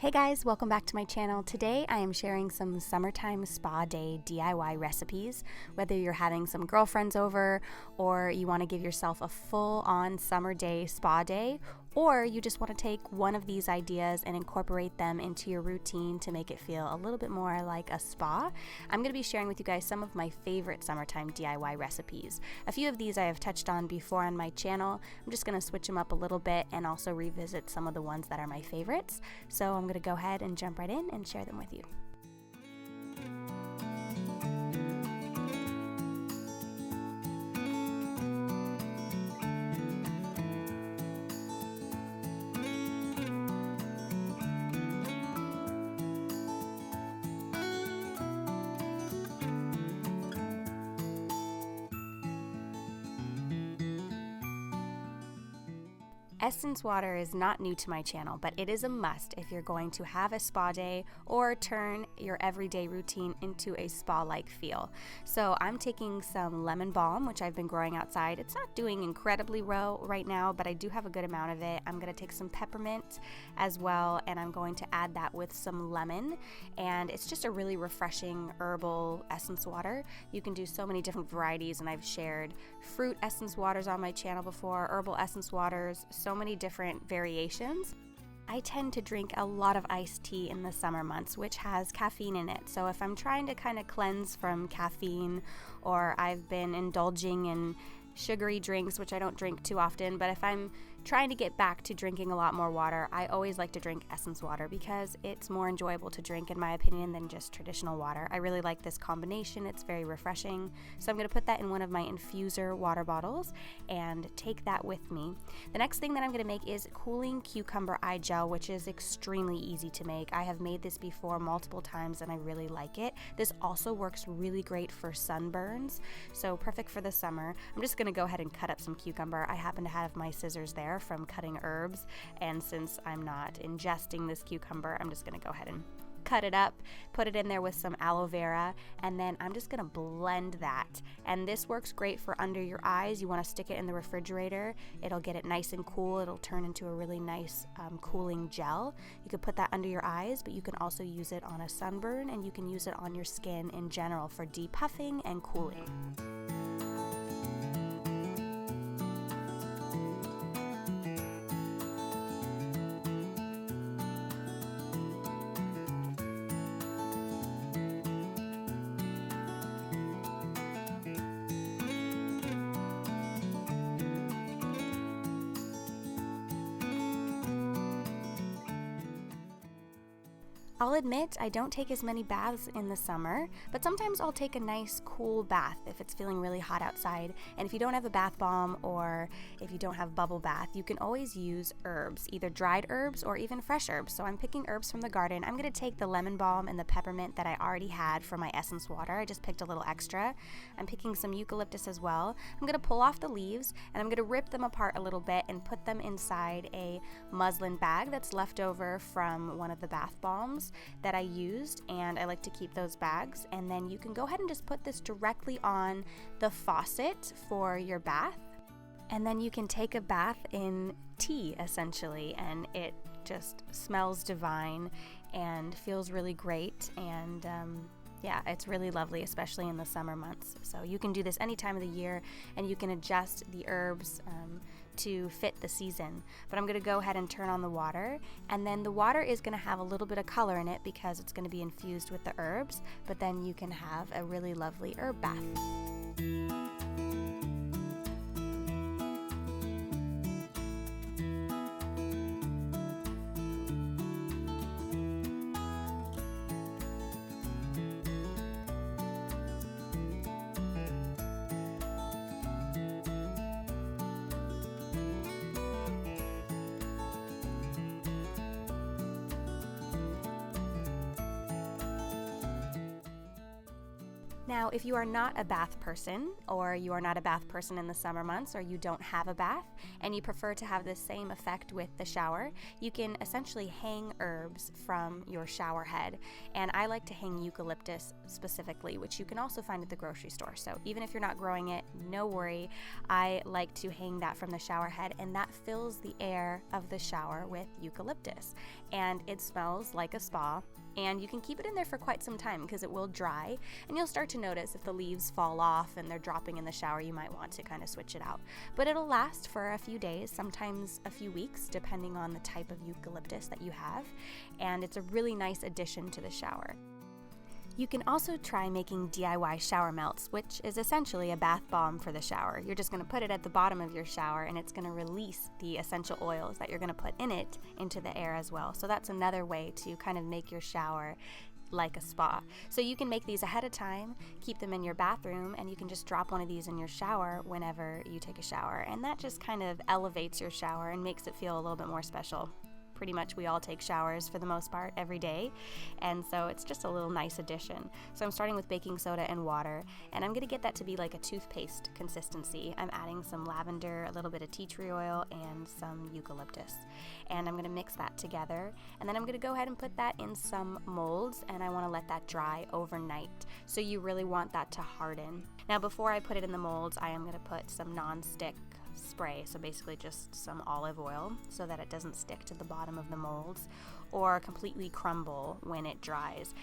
Hey guys, welcome back to my channel. Today I am sharing some summertime spa day DIY recipes. Whether you're having some girlfriends over or you want to give yourself a full-on summer day spa day, or you just want to take one of these ideas and incorporate them into your routine to make it feel a little bit more like a spa, I'm going to be sharing with you guys some of my favorite summertime DIY recipes. A few of these I have touched on before on my channel. I'm just going to switch them up a little bit and also revisit some of the ones that are my favorites. So I'm going to go ahead and jump right in and share them with you. Essence water is not new to my channel, but it is a must if you're going to have a spa day or turn your everyday routine into a spa-like feel. So I'm taking some lemon balm, which I've been growing outside. It's not doing incredibly well right now, but I do have a good amount of it. I'm going to take some peppermint as well, and I'm going to add that with some lemon, and it's just a really refreshing herbal essence water. You can do so many different varieties, and I've shared fruit essence waters on my channel before, herbal essence waters, so many different variations. I tend to drink a lot of iced tea in the summer months, which has caffeine in it. So if I'm trying to kind of cleanse from caffeine, or I've been indulging in sugary drinks, which I don't drink too often, but if I'm trying to get back to drinking a lot more water, I always like to drink essence water because it's more enjoyable to drink, in my opinion, than just traditional water. I really like this combination. It's very refreshing. So I'm going to put that in one of my infuser water bottles and take that with me. The next thing that I'm going to make is cooling cucumber eye gel, which is extremely easy to make. I have made this before multiple times and I really like it. This also works really great for sunburns, so perfect for the summer. I'm just going to go ahead and cut up some cucumber. I happen to have my scissors there from cutting herbs, and since I'm not ingesting this cucumber, I'm just going to go ahead and cut it up, put it in there with some aloe vera, and then I'm just going to blend that. And this works great for under your eyes. You want to stick it in the refrigerator. It'll get it nice and cool. It'll turn into a really nice cooling gel. You could put that under your eyes, but you can also use it on a sunburn, and you can use it on your skin in general for depuffing and cooling. I'll admit I don't take as many baths in the summer, but sometimes I'll take a nice cool bath if it's feeling really hot outside. And if you don't have a bath bomb, or if you don't have bubble bath, you can always use herbs, either dried herbs or even fresh herbs. So I'm picking herbs from the garden. I'm going to take the lemon balm and the peppermint that I already had for my essence water. I just picked a little extra. I'm picking some eucalyptus as well. I'm going to pull off the leaves and I'm going to rip them apart a little bit and put them inside a muslin bag that's left over from one of the bath bombs that I used, and I like to keep those bags. And then you can go ahead and just put this directly on the faucet for your bath, and then you can take a bath in tea essentially, and it just smells divine and feels really great. And yeah, it's really lovely, especially in the summer months. So you can do this any time of the year, and you can adjust the herbs to fit the season. But I'm going to go ahead and turn on the water, and then the water is going to have a little bit of color in it because it's going to be infused with the herbs, but then you can have a really lovely herb bath. Now, if you are not a bath person, or you are not a bath person in the summer months, or you don't have a bath, and you prefer to have the same effect with the shower, you can essentially hang herbs from your shower head. And I like to hang eucalyptus specifically, which you can also find at the grocery store. So even if you're not growing it, no worry. I like to hang that from the shower head, and that fills the air of the shower with eucalyptus. And it smells like a spa. And you can keep it in there for quite some time because it will dry, and you'll start to notice if the leaves fall off and they're dropping in the shower, you might want to kind of switch it out. But it'll last for a few days, sometimes a few weeks, depending on the type of eucalyptus that you have, and it's a really nice addition to the shower. You can also try making DIY shower melts, which is essentially a bath bomb for the shower. You're just going to put it at the bottom of your shower, and it's going to release the essential oils that you're going to put in it into the air as well. So that's another way to kind of make your shower like a spa. So you can make these ahead of time, keep them in your bathroom, and you can just drop one of these in your shower whenever you take a shower. And that just kind of elevates your shower and makes it feel a little bit more special. Pretty much we all take showers for the most part every day, and so it's just a little nice addition. So I'm starting with baking soda and water, and I'm going to get that to be like a toothpaste consistency. I'm adding some lavender, a little bit of tea tree oil, and some eucalyptus, and I'm going to mix that together, and then I'm going to go ahead and put that in some molds, and I want to let that dry overnight. So you really want that to harden. Now before I put it in the molds, I am going to put some non-stick spray, so basically just some olive oil so that it doesn't stick to the bottom of the molds or completely crumble when it dries.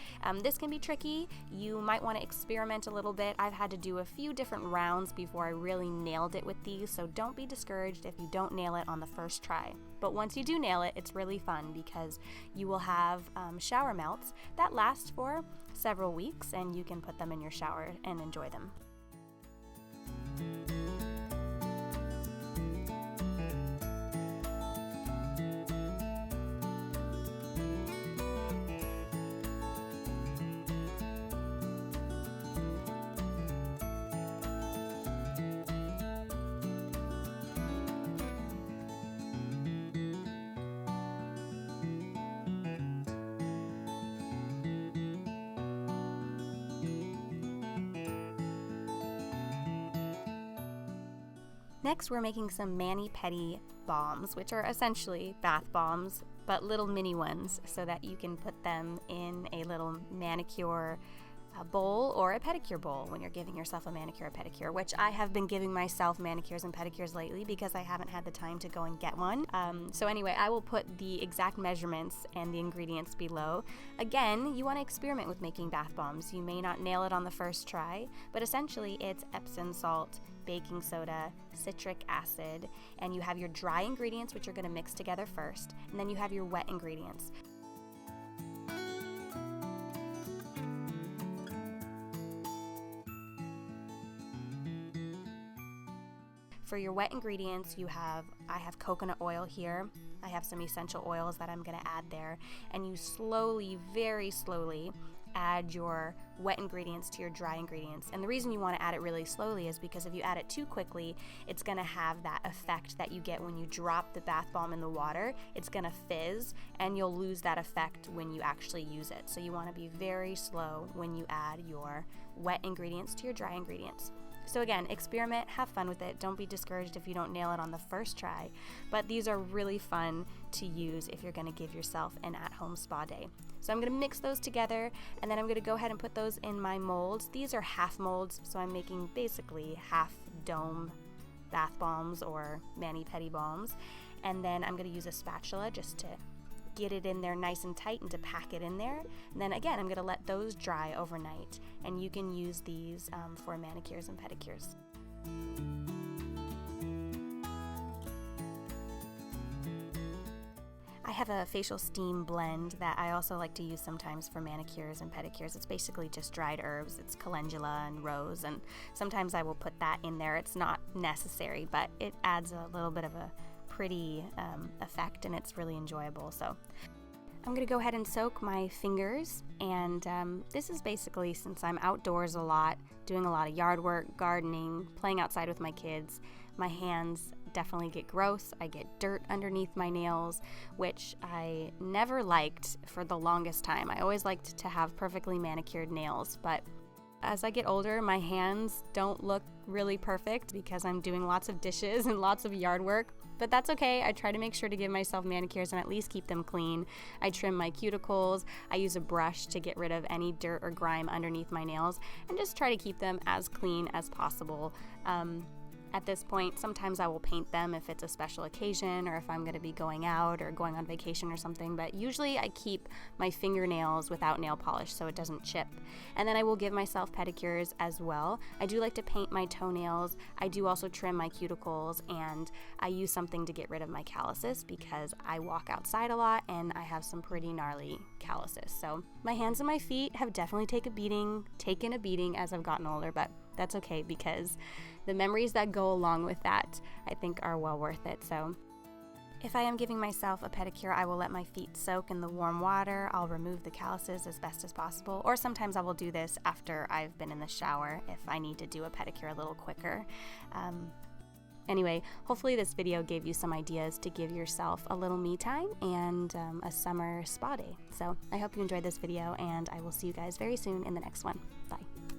This can be tricky. You might want to experiment a little bit. I've had to do a few different rounds before I really nailed it with these, so don't be discouraged if you don't nail it on the first try. But once you do nail it, it's really fun because you will have shower melts that last for several weeks, and you can put them in your shower and enjoy them. Next, we're making some Mani-Pedi Bombs, which are essentially bath bombs, but little mini ones, so that you can put them in a little manicure bowl or a pedicure bowl when you're giving yourself a manicure or pedicure, which I have been giving myself manicures and pedicures lately because I haven't had the time to go and get one. So anyway, I will put the exact measurements and the ingredients below. Again, you want to experiment with making bath bombs. You may not nail it on the first try, but essentially it's Epsom salt, baking soda, citric acid, and you have your dry ingredients, which you're going to mix together first, and then you have your wet ingredients. For your wet ingredients, I have coconut oil here. I have some essential oils that I'm going to add there, and you slowly, very slowly, add your wet ingredients to your dry ingredients. And the reason you want to add it really slowly is because if you add it too quickly, it's going to have that effect that you get when you drop the bath bomb in the water. It's going to fizz, and you'll lose that effect when you actually use it. So you want to be very slow when you add your wet ingredients to your dry ingredients. So again, experiment, have fun with it. Don't be discouraged if you don't nail it on the first try, but these are really fun to use if you're going to give yourself an at-home spa day. So I'm going to mix those together, and then I'm going to go ahead and put those in my molds. These are half molds, so I'm making basically half dome bath bombs or Mani-Pedi bombs, and then I'm going to use a spatula just to get it in there nice and tight and to pack it in there. And then again, I'm going to let those dry overnight, and you can use these for manicures and pedicures. I have a facial steam blend that I also like to use sometimes for manicures and pedicures. It's basically just dried herbs. It's calendula and rose, and sometimes I will put that in there. It's not necessary, but it adds a little bit of a pretty effect, and it's really enjoyable. So I'm going to go ahead and soak my fingers, and this is basically, since I'm outdoors a lot, doing a lot of yard work, gardening, playing outside with my kids, my hands definitely get gross. I get dirt underneath my nails, which I never liked for the longest time. I always liked to have perfectly manicured nails, but as I get older, my hands don't look really perfect because I'm doing lots of dishes and lots of yard work, but that's okay. I try to make sure to give myself manicures and at least keep them clean. I trim my cuticles. I use a brush to get rid of any dirt or grime underneath my nails and just try to keep them as clean as possible. At this point, sometimes I will paint them if it's a special occasion or if I'm going to be going out or going on vacation or something, but usually I keep my fingernails without nail polish so it doesn't chip. And then I will give myself pedicures as well. I do like to paint my toenails. I do also trim my cuticles, and I use something to get rid of my calluses because I walk outside a lot and I have some pretty gnarly calluses. So my hands and my feet have definitely taken a beating as I've gotten older, but that's okay because the memories that go along with that, I think, are well worth it. So if I am giving myself a pedicure, I will let my feet soak in the warm water. I'll remove the calluses as best as possible, or sometimes I will do this after I've been in the shower if I need to do a pedicure a little quicker. Anyway, hopefully this video gave you some ideas to give yourself a little me time and a summer spa day. So I hope you enjoyed this video, and I will see you guys very soon in the next one. Bye.